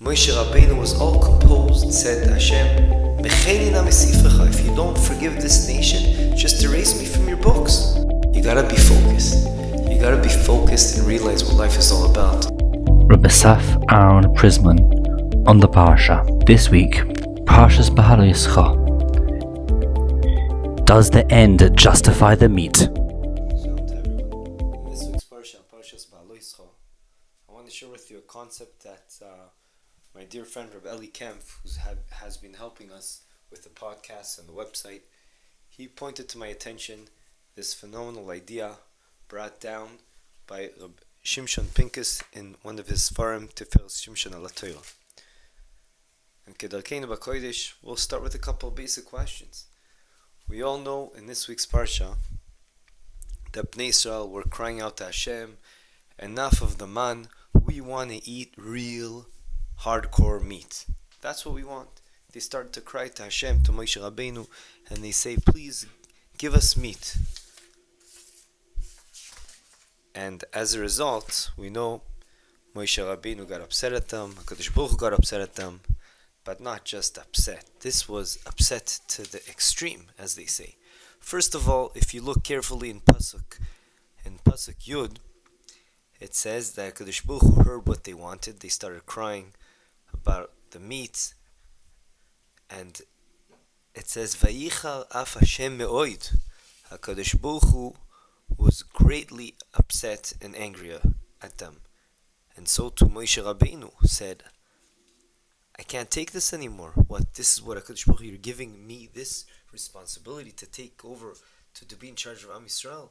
Moshe Rabbeinu was all composed, said Hashem, if you don't forgive this nation, just erase me from your books. You gotta be focused. You gotta be focused and realize what life is all about. Rabbi Saf Aaron Prisman on the Parsha. This week, Parshas Behaaloscha. Does the end justify the meat? Shalom to everyone. In this week's Parsha, Parshas Behaaloscha, I want to share with you a concept that my dear friend Rabbi Eli who has been helping us with the podcast and the website, he pointed to my attention this phenomenal idea brought down by Rav Shimshon Pincus in one of his Sefer Shimshon al Torah. And Kedarkeinu B'Kodesh, we'll start with a couple of basic questions. We all know in this week's Parsha that Bnei Israel were crying out to Hashem, enough of the mann, we want to eat real hardcore meat. That's what we want. They start to cry to Hashem, to Moshe Rabbeinu, and they say, please give us meat. And as a result, we know Moshe Rabbeinu got upset at them, HaKadosh Baruch Hu got upset at them, but not just upset. This was upset to the extreme, as they say. First of all, if you look carefully in Pasuk Yud, it says that HaKadosh Baruch Hu heard what they wanted. They started crying about the meat, and it says, Vayichar af Hashem me'oid. HaKadosh Baruch Hu was greatly upset and angry at them. And so to Moshe Rabbeinu said, I can't take this anymore. This is what HaKadosh Baruch Hu, you're giving me this responsibility to take over, to be in charge of Am Yisrael.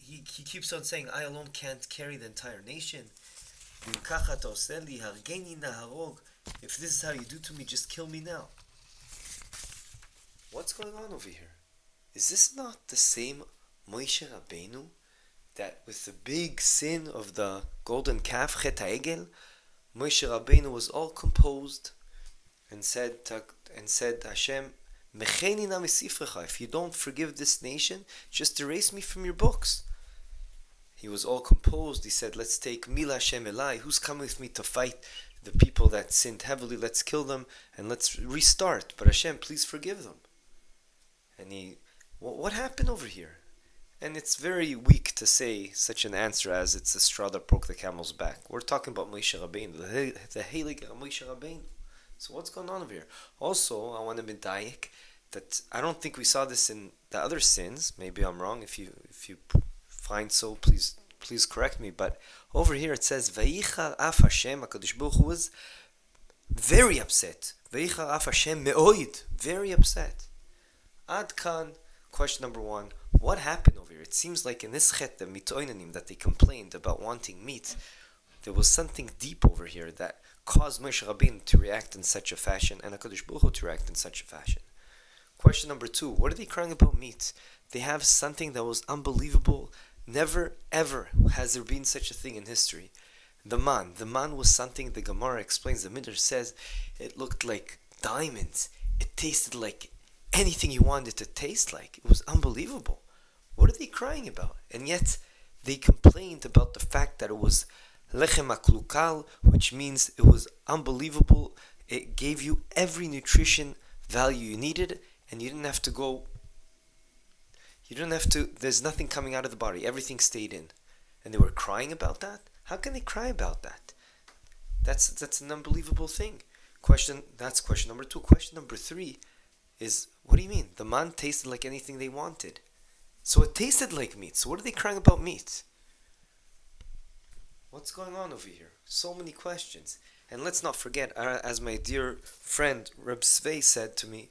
He keeps on saying, I alone can't carry the entire nation. If this is how you do to me, just kill me now. What's going on over here? Is this not the same Moshe Rabbeinu that with the big sin of the golden calf, Chet Eigel, Moshe Rabbeinu was all composed and said Hashem, if you don't forgive this nation, just erase me from your books. He was all composed. He said, let's take Mila Hashem Eli. Who's coming with me to fight the people that sinned heavily? Let's kill them and let's restart. But Hashem, please forgive them. And what happened over here? And it's very weak to say such an answer as it's the straw that broke the camel's back. We're talking about Moshe Rabbeinu, the Heilig Moshe Rabbeinu. So what's going on over here? Also, I want to medayek that I don't think we saw this in the other sins. Maybe I'm wrong. If you find so, please correct me. But over here it says, Vayichar af Hashem, HaKadosh Baruch Hu was very upset. Vayichar af Hashem me'oid, very upset. Ad kan, question number one, what happened over here? It seems like in this chet, the mitoinanim, that they complained about wanting meat, there was something deep over here that caused Moshe Rabbeinu to react in such a fashion and HaKadosh Baruch Hu to react in such a fashion. Question number two, what are they crying about meat? They have something that was unbelievable. Never ever has there been such a thing in history. The mann was something, the Gemara explains, the Midrash says, it looked like diamonds. It tasted like anything you wanted it to taste like. It was unbelievable. What are they crying about? And yet they complained about the fact that it was lechem aklukal, which means it was unbelievable. It gave you every nutrition value you needed, and you didn't have to there's nothing coming out of the body. Everything stayed in. And they were crying about that? How can they cry about that? That's an unbelievable thing. That's question number two. Question number three is, what do you mean? The mann tasted like anything they wanted. So it tasted like meat. So what are they crying about meat? What's going on over here? So many questions. And let's not forget, as my dear friend Reb Svei said to me,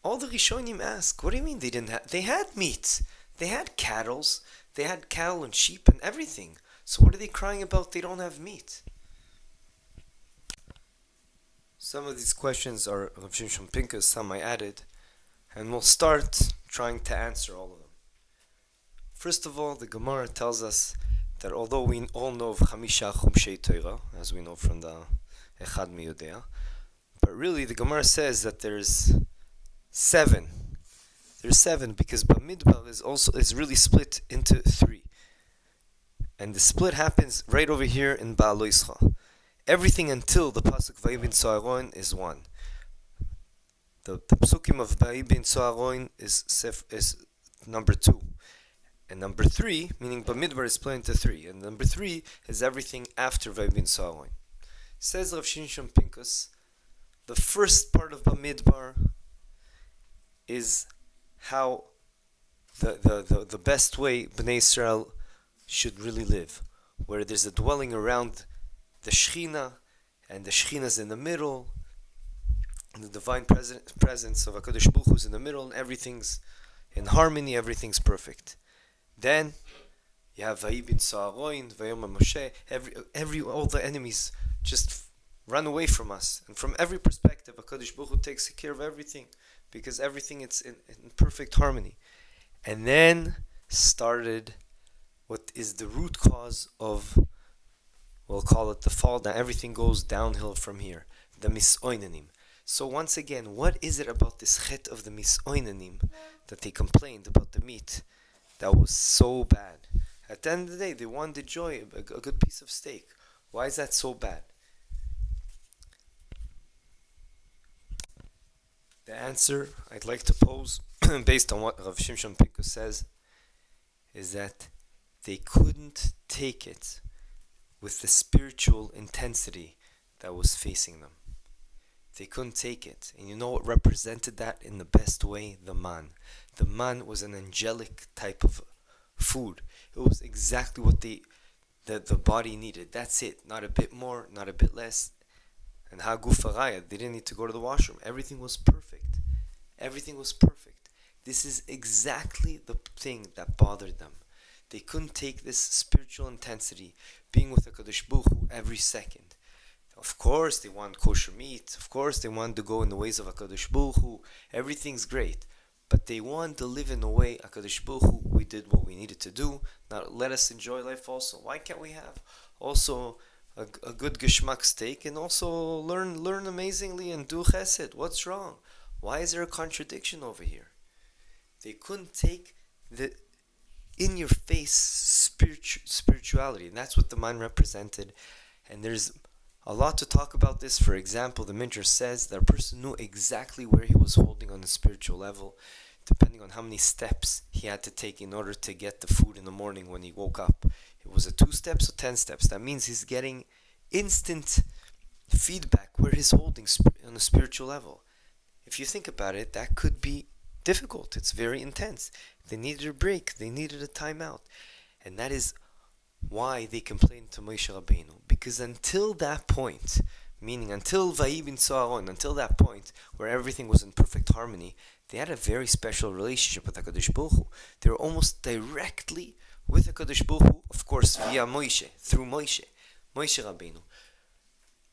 all the Rishonim ask, what do you mean they didn't have? They had meat. They had cattle. They had cattle and sheep and everything. So what are they crying about? They don't have meat. Some of these questions are Rav Shimshon Pincus, some I added, and we'll start trying to answer all of them. First of all, the Gemara tells us that although we all know of Chamisha Chumshei Torah, as we know from the Echad Miyodea, but really the Gemara says that there's seven. There's seven because Bamidbar is really split into three. And the split happens right over here in Behaaloscha. Everything until the pasuk Vayibin Soaron is one. The psukim of Vayibin Soaron is number 2. And number 3, meaning Bamidbar, is split into 3. And number 3 is everything after Vayibin Soaron. Says Rav Shimshon Pincus, the first part of Bamidbar is how the best way Bnei Israel should really live, where there's a dwelling around the Shechina, and the Shechina's in the middle, and the divine presence of HaKadosh Baruch Hu is in the middle, and everything's in harmony, everything's perfect. Then you have Vayibin Soaron, Vayom Moshe, all the enemies just run away from us, and from every perspective HaKadosh Baruch Hu takes care of everything, because everything is in perfect harmony. And then started what is the root cause of, we'll call it the fall down. Everything goes downhill from here. The misoinanim. So once again, what is it about this chet of the misoinanim that they complained about the meat that was so bad? At the end of the day, they wanted joy, a good piece of steak. Why is that so bad? The answer I'd like to pose, based on what Rav Shimshon Pincus says, is that they couldn't take it with the spiritual intensity that was facing them. They couldn't take it. And you know what represented that in the best way? The mann. The mann was an angelic type of food. It was exactly what the body needed. That's it. Not a bit more, not a bit less. And hagufaraya, they didn't need to go to the washroom. Everything was perfect. Everything was perfect. This is exactly the thing that bothered them. They couldn't take this spiritual intensity, being with HaKadosh Baruch Hu every second. Of course, they want kosher meat. Of course, they want to go in the ways of HaKadosh Baruch Hu. Everything's great. But they want to live in a way, HaKadosh Baruch Hu, we did what we needed to do. Now let us enjoy life also. Why can't we have also a good geschmack steak and also learn amazingly and do chesed? What's wrong? Why is there a contradiction over here? They couldn't take the in-your-face spirituality, and that's what the mann represented. And there's a lot to talk about this. For example, the Midrash says that a person knew exactly where he was holding on the spiritual level, depending on how many steps he had to take in order to get the food in the morning when he woke up. It was a 2 steps or 10 steps. That means he's getting instant feedback where he's holding on a spiritual level. If you think about it, that could be difficult. It's very intense. They needed a break. They needed a timeout. And that is why they complained to Moshe Rabbeinu. Because until that point, meaning until Vayibin Soaron, until that point where everything was in perfect harmony, they had a very special relationship with HaKadosh Baruch Hu. They were almost directly with HaKadosh Baruch Hu, of course, via Moshe, through Moshe Rabbeinu.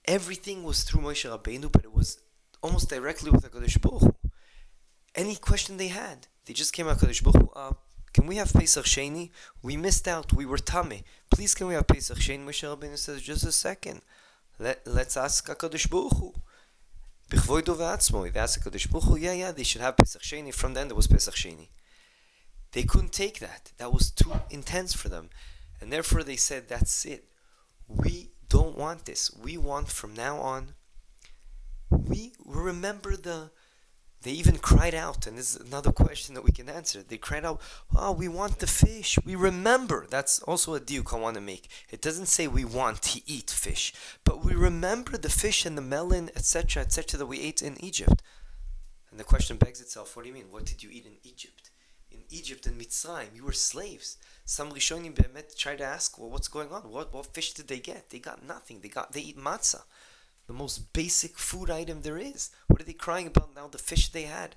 Everything was through Moshe Rabbeinu, but it was almost directly with HaKadosh Baruch Hu. Any question they had, they just came to HaKadosh Baruch Hu, can we have Pesach Sheni? We missed out, we were Tameh. Please, can we have Pesach Sheni? Moshe Rabbeinu says, just a second. Let's ask HaKadosh Baruch Hu. B'chvoido ve'atzmo. They asked HaKadosh Baruch Hu, yeah, they should have Pesach Sheni. From then, there was Pesach Sheni. They couldn't take that. That was too intense for them. And therefore, they said, that's it. We don't want this. We want from now on, we remember they even cried out, and this is another question that we can answer. They cried out, we want the fish. We remember. That's also a diuk I want to make. It doesn't say we want to eat fish, but we remember the fish and the melon, etc., that we ate in Egypt. And the question begs itself, what do you mean? What did you eat in Egypt? In Egypt and Mitzrayim, you were slaves. Some Rishonim Be'emet tried to ask, well, what's going on? What fish did they get? They got nothing. They eat matzah, the most basic food item there is. What are they crying about now? The fish they had.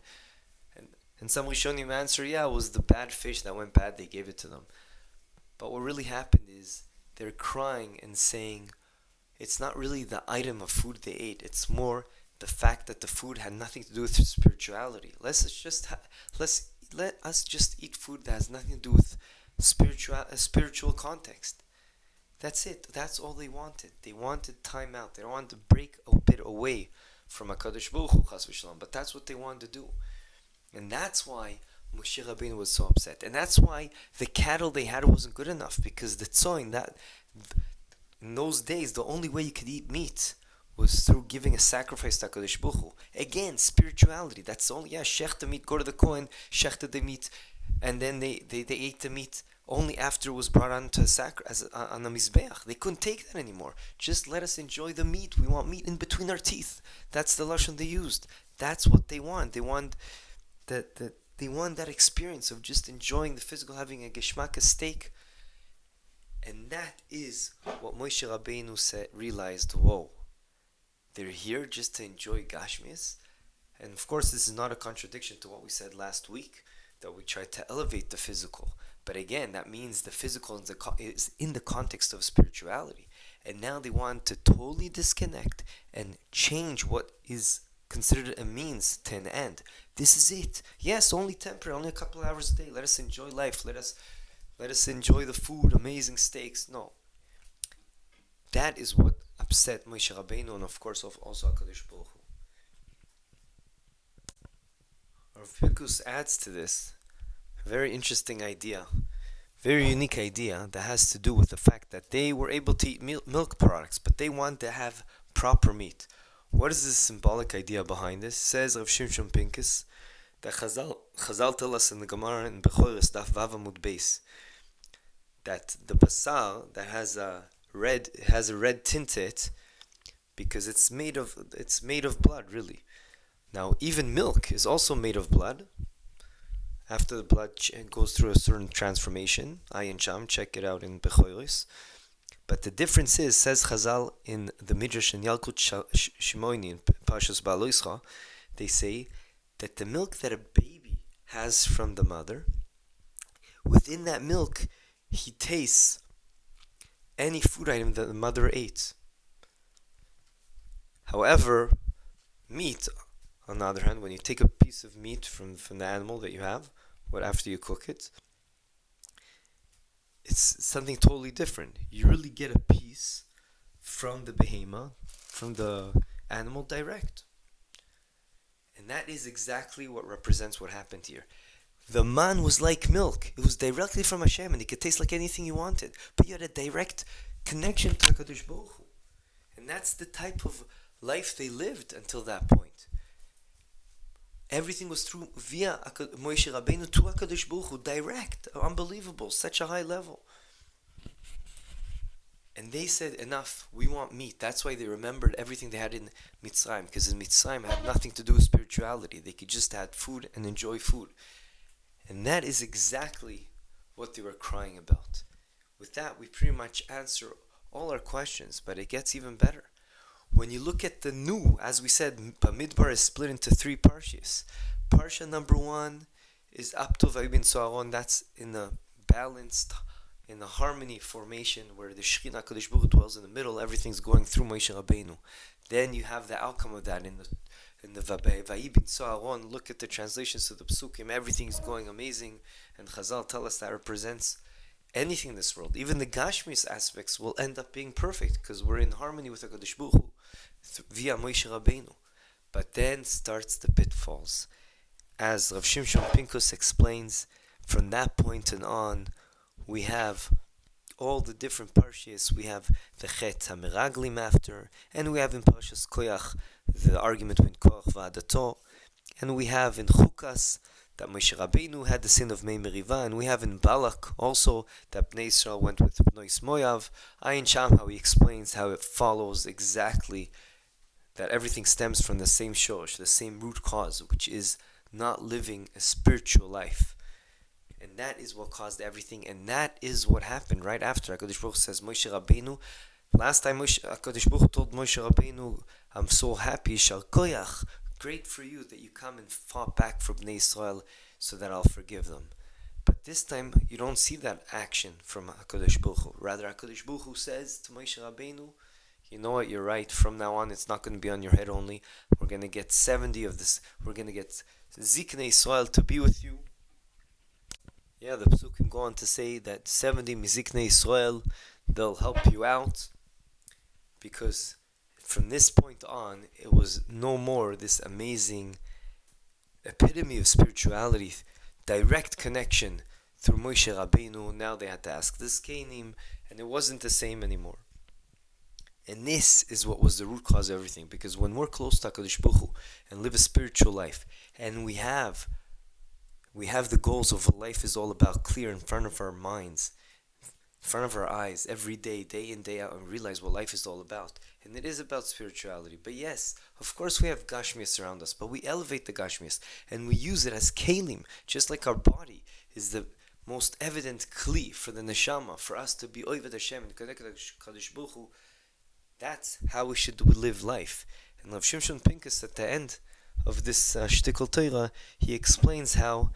And some Rishonim answer, it was the bad fish that went bad, they gave it to them. But what really happened is, they're crying and saying, it's not really the item of food they ate, it's more the fact that the food had nothing to do with spirituality. Let us just eat food that has nothing to do with spiritual context. That's it. That's all they wanted. They wanted time out. They wanted to break a bit away from HaKadosh Baruch Hu, Chas v'Shalom. But that's what they wanted to do. And that's why Moshe Rabbeinu was so upset. And that's why the cattle they had wasn't good enough, because the tzoin, that in those days, the only way you could eat meat was through giving a sacrifice to HaKadosh Baruch Hu. Again, spirituality. That's the only, shech the meat, go to the Kohen, shechted the meat, and then they ate the meat only after it was brought on to on the Mizbeach. They couldn't take that anymore. Just let us enjoy the meat. We want meat in between our teeth. That's the lashon they used. That's what they want. They want that experience of just enjoying the physical, having a geschmack, a steak. And that is what Moshe Rabbeinu realized, whoa, they're here just to enjoy Gashmias. And of course, this is not a contradiction to what we said last week, that we tried to elevate the physical. But again, that means the physical is in the context of spirituality. And now they want to totally disconnect and change what is considered a means to an end. This is it. Yes, only temporary, only a couple of hours a day. Let us enjoy life. Let us enjoy the food, amazing steaks. No. That is what upset Moshe Rabbeinu, and of course also HaKadosh Baruch Hu. Rav Pincus adds to this a very interesting idea, very unique idea that has to do with the fact that they were able to eat milk products, but they want to have proper meat. What is this symbolic idea behind this? Says Rav Shimshon Pincus that Chazal tell us in the Gemara in Behaaloscha Daf Vav Amud Beis that the basar that has a red tint to it because it's made of blood, really. Now even milk is also made of blood. After the blood goes through a certain transformation, Ayin Sham, check it out in Behaaloscha. But the difference is, says Chazal in the Midrash in Yalkut Shimoini in Parshas Behaaloscha, they say that the milk that a baby has from the mother, within that milk, he tastes any food item that the mother ate. However, meat, on the other hand, when you take a piece of meat from the animal that you have, after you cook it, it's something totally different. You really get a piece from the behema, from the animal direct. And that is exactly what represents what happened here. The mann was like milk. It was directly from Hashem, and it could taste like anything you wanted. But you had a direct connection to HaKadosh Baruch Hu. And that's the type of life they lived until that point. Everything was through via Moshe Rabbeinu to HaKadosh Baruch Hu, direct, unbelievable, such a high level. And they said, enough, we want meat. That's why they remembered everything they had in Mitzrayim, because in Mitzrayim had nothing to do with spirituality. They could just have food and enjoy food. And that is exactly what they were crying about. With that, we pretty much answer all our questions, but it gets even better. When you look at the new, as we said, Bamidbar is split into 3 Parshas. Parsha number 1 is Apto Vayibin Soaron. That's in the balanced, in the harmony formation where the Shekhinah HaKadosh Baruch Hu dwells in the middle. Everything's going through Moshe Rabbeinu. Then you have the outcome of that in the Vayibin Soaron. Look at the translations to the Psukim. Everything's going amazing. And Chazal tell us that represents anything in this world. Even the Gashmis aspects will end up being perfect because we're in harmony with HaKadosh Baruch Hu via Moshe Rabbeinu. But then starts the pitfalls. As Rav Shimshon Pincus explains, from that point and on, we have all the different parshas. We have the Chet HaMeraglim after, and we have in Parshas Koyach the argument between Korach v'Adato, and we have in Chukas that Moshe Rabbeinu had the sin of Mei Meriva, and we have in Balak also that Bnei Yisrael went with Bnois Moav. Ayin Sham, how he explains how it follows exactly that everything stems from the same shorosh, the same root cause, which is not living a spiritual life. And that is what caused everything, and that is what happened right after. HaKadosh Baruch Hu says, Moshe Rabbeinu, last time HaKadosh Baruch Hu told Moshe Rabbeinu, I'm so happy, Shal Koyach, great for you that you come and fought back for Bnei Israel so that I'll forgive them. But this time, you don't see that action from HaKadosh Baruch Hu. Rather, HaKadosh Baruch Hu says to Moshe Rabbeinu, you know what, you're right, from now on it's not going to be on your head only. We're going to get 70 of this, we're going to get Ziknei Israel to be with you. Yeah, the Psukim go on to say that 70 Miziknei Israel, they'll help you out, because from this point on, it was no more this amazing epitome of spirituality direct connection through Moshe Rabbeinu. Now they had to ask the Zkenim, and it wasn't the same anymore. And this is what was the root cause of everything, because when we're close to HaKadosh Baruch Hu and live a spiritual life, and we have the goals of what life is all about clear in front of our minds, in front of our eyes, every day, day in, day out, and realize what life is all about. And it is about spirituality. But yes, of course we have Gashmias around us, but we elevate the Gashmias, and we use it as Kalim, just like our body is the most evident Kli for the Neshama, for us to be Oved Hashem and connected to HaKadosh Baruch Hu. That's how we should live life. And Rav Shimshon Pincus, at the end of this Shtikol Torah, he explains how,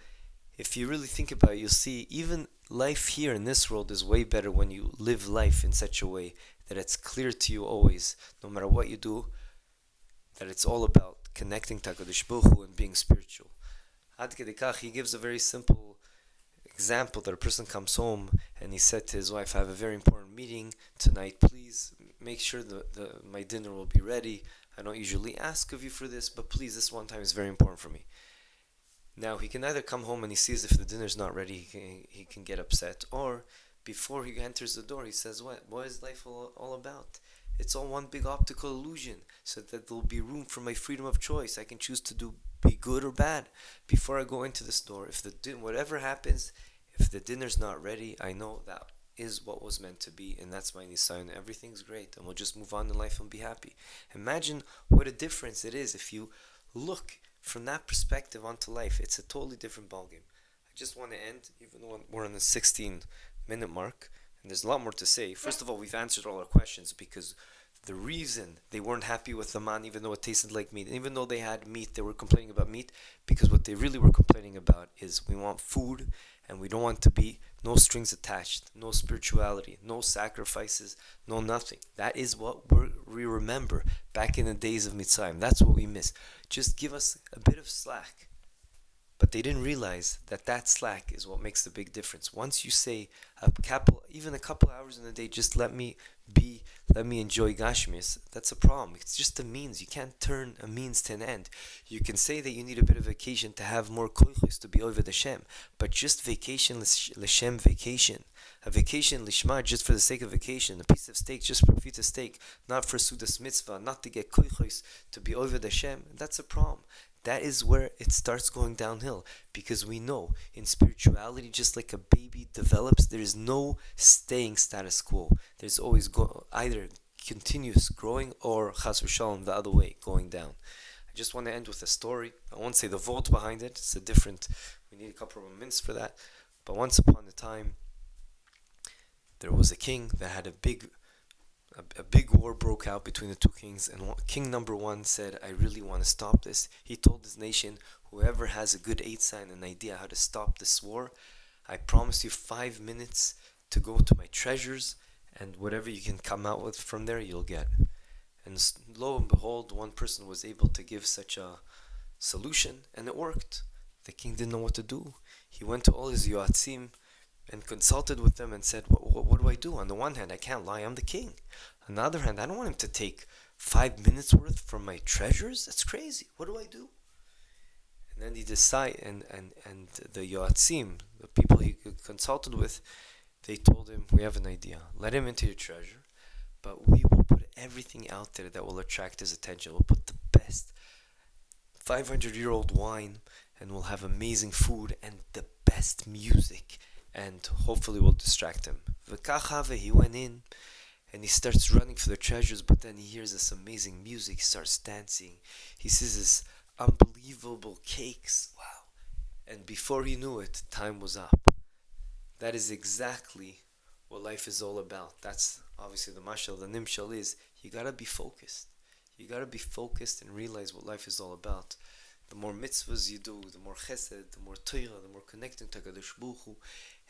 if you really think about it, you'll see even life here in this world is way better when you live life in such a way that it's clear to you always, no matter what you do, that it's all about connecting to HaKadosh Baruch Hu and being spiritual. Ad Kedei Kach, he gives a very simple example that a person comes home and he said to his wife, I have a very important meeting tonight, please make sure my dinner will be ready. I don't usually ask of you for this, but please, this one time is very important for me. Now, he can either come home and he sees if the dinner's not ready, he can get upset, or before he enters the door, he says, what is life all about? It's all one big optical illusion, so that there'll be room for my freedom of choice. I can choose to be good or bad. Before I go into the store, whatever happens, if the dinner's not ready, I know that is what was meant to be, and that's my nisayon. Everything's great, and we'll just move on in life and be happy. Imagine what a difference it is if you look from that perspective onto life. It's a totally different ballgame. I just want to end, even though we're on the 16-minute mark, and there's a lot more to say. First of all, we've answered all our questions, because the reason they weren't happy with the mann, even though it tasted like meat, and even though they had meat, they were complaining about meat, because what they really were complaining about is we want food, and we don't want to be no strings attached, no spirituality, no sacrifices, no nothing. That is what we remember back in the days of Mitzrayim. That's what we miss. Just give us a bit of slack. But they didn't realize that slack is what makes the big difference. Once you say even a couple hours in the day, just let me enjoy Gashmis, that's a problem. It's just a means. You can't turn a means to an end. You can say that you need a bit of vacation to have more koichos, to be over the Hashem, but just vacation, l'shem vacation. A vacation lishma, just for the sake of vacation. A piece of steak, just for a piece of steak, not for sudas mitzvah, not to get koichos, to be over the Hashem, that's a problem. That is where it starts going downhill, because we know in spirituality, just like a baby develops, there is no staying status quo. There's always either continuous growing or chas v'shalom, the other way, going down. I just want to end with a story. I won't say the vault behind it. We need a couple of minutes for that. But once upon a time, there was a king that had a big war broke out between the two kings, and king number one said, I really want to stop this. He told his nation, whoever has a good sign, an idea how to stop this war, I promise you 5 minutes to go to my treasures, and whatever you can come out with from there, you'll get. And lo and behold, one person was able to give such a solution, and it worked. The king didn't know what to do. He went to all his yoatzim and consulted with them and said, what do I do? On the one hand, I can't lie, I'm the king. On the other hand, I don't want him to take 5 minutes worth from my treasures. That's crazy. What do I do? And then he decided, and the yoatzim, the people he consulted with, they told him, we have an idea. Let him into your treasure, but we will put everything out there that will attract his attention. We'll put the best 500-year-old wine, and we'll have amazing food and the best music, and hopefully we'll distract him. He went in, and he starts running for the treasures, but then he hears this amazing music. He starts dancing. He sees this unbelievable cakes. Wow. And before he knew it, time was up. That is exactly what life is all about. That's obviously the mashal, the nimshal is, you gotta be focused. You gotta be focused and realize what life is all about. The more mitzvahs you do, the more chesed, the more Torah, the more connecting to HaKadosh Baruch Hu.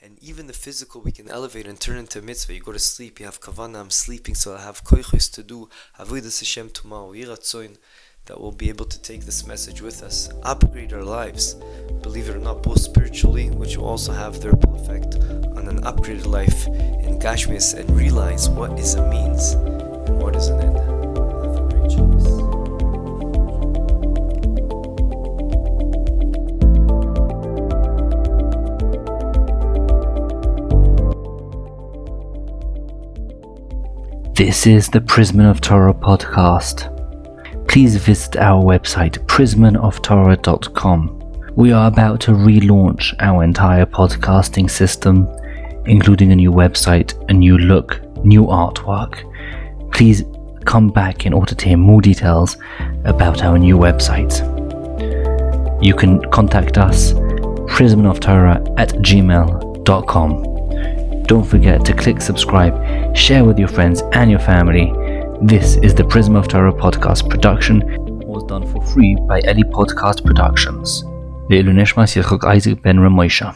And even the physical we can elevate and turn into mitzvah. You go to sleep, you have kavanah, I'm sleeping, so I have koichos to do avodas Hashem tomorrow, yiratzoin, that we'll be able to take this message with us, upgrade our lives, believe it or not, both spiritually, which will also have the ripple effect on an upgraded life in Gashmias, and realize what is a means and what is an end. Have a great Shabbos. This is the Prism of Torah podcast. Please visit our website prismonoftorah.com. We are about to relaunch our entire podcasting system, including a new website, a new look, new artwork. Please come back in order to hear more details about our new website. You can contact us prismonoftorah@gmail.com. Don't forget to click subscribe, share with your friends and your family. This is the Prism of Torah Podcast Production. It was done for free by Eli Podcast Productions. Le'ilun Nishmas Yachok Aizek ben Ramosha.